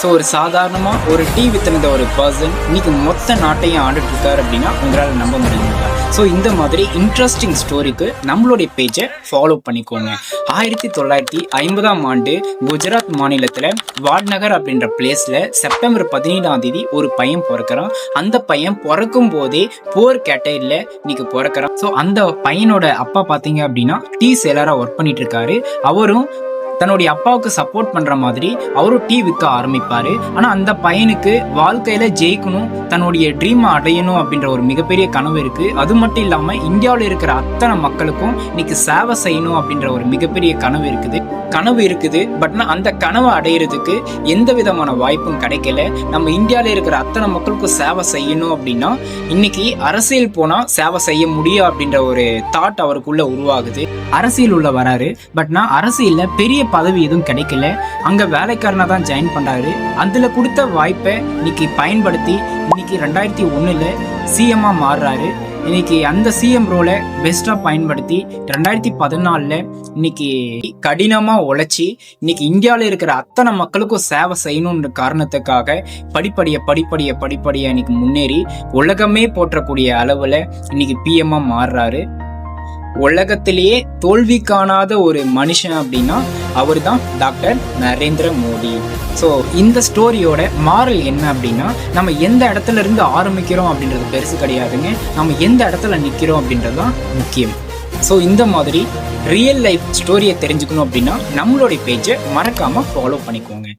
So ஒரு சாதாரணமாக ஒரு டீ வித்திருந்த ஒரு பர்சன் இன்னைக்கு மொத்த நாட்டையும் ஆண்டுட்டு இருக்காரு அப்படின்னா உங்களால் நம்ப முடியுங்களா? ஸோ இந்த மாதிரி இன்ட்ரெஸ்டிங் ஸ்டோரிக்கு நம்மளுடைய பேஜை ஃபாலோ பண்ணிக்கோங்க. 1950ஆம் ஆண்டு குஜராத் மாநிலத்தில் வாட்நகர் அப்படின்ற பிளேஸில் செப்டம்பர் 17ஆம் ஒரு பையன் பிறக்கிறான். அந்த பையன் பிறக்கும் போதே புவர் கேட்டகரியில் இன்னைக்கு பிறக்கிறான். ஸோ அந்த பையனோட அப்பா பார்த்தீங்க அப்படின்னா டீ சேலராக ஒர்க் பண்ணிட்டு இருக்காரு. அவரும் தன்னுடைய அப்பாவுக்கு சப்போர்ட் பண்ற மாதிரி அவரும் டீ விற்க ஆரம்பிப்பாரு. ஆனா அந்த பையனுக்கு வாழ்க்கையில ஜெயிக்கணும், தன்னுடைய ட்ரீம் அடையணும் அப்படின்ற ஒரு மிகப்பெரிய கனவு இருக்கு. அது மட்டும் இல்லாம இந்தியாவில் இருக்கிற அத்தனை மக்களுக்கும் இன்னைக்கு சேவை செய்யணும் அப்படின்ற ஒரு மிகப்பெரிய கனவு இருக்குது. பட் அந்த கனவை அடையிறதுக்கு எந்த விதமான வாய்ப்பும் கிடைக்கல. நம்ம இந்தியாவில் இருக்கிற அத்தனை மக்களுக்கும் சேவை செய்யணும் அப்படின்னா இன்னைக்கு அரசியல் போனா சேவை செய்ய முடியும் அப்படின்ற ஒரு தாட் அவருக்குள்ள உருவாகுது. அரசியல் உள்ள வராரு. பட் அரசியல்ல பெரிய பதவி எதுவும் கிடைக்கல. அங்க வேலைக்காரனா தான் ஜாயின் பண்றாரு. அதுல கொடுத்த வாய்ப்பை இன்னைக்கு பயன்படுத்தி இன்னைக்கு 2001 சிஎம்மா மாறுறாரு. இன்னைக்கு அந்த சிஎம் ரோலை பெஸ்டா பயன்படுத்தி 2014 இன்னைக்கு கடினமா உழைச்சி இன்னைக்கு இந்தியாவில் இருக்கிற அத்தனை மக்களுக்கும் சேவை செய்யணும்ன்ற காரணத்துக்காக படிப்படியா இன்னைக்கு முன்னேறி உலகமே போற்றக்கூடிய அளவுல இன்னைக்கு பிஎம்மா மாறுறாரு. உலகத்திலேயே தோல்வி காணாத ஒரு மனுஷன் அப்படின்னா அவர் தான் டாக்டர் நரேந்திர மோடி. ஸோ இந்த ஸ்டோரியோட மாரல் என்ன அப்படின்னா, நம்ம எந்த இடத்துல இருந்து ஆரம்பிக்கிறோம் அப்படின்றது பெருசு கிடையாதுங்க, நம்ம எந்த இடத்துல நிற்கிறோம் அப்படின்றது தான் முக்கியம். ஸோ இந்த மாதிரி ரியல் லைஃப் ஸ்டோரியை தெரிஞ்சுக்கணும் அப்படின்னா நம்மளுடைய பேஜை மறக்காம ஃபாலோ பண்ணிக்கோங்க.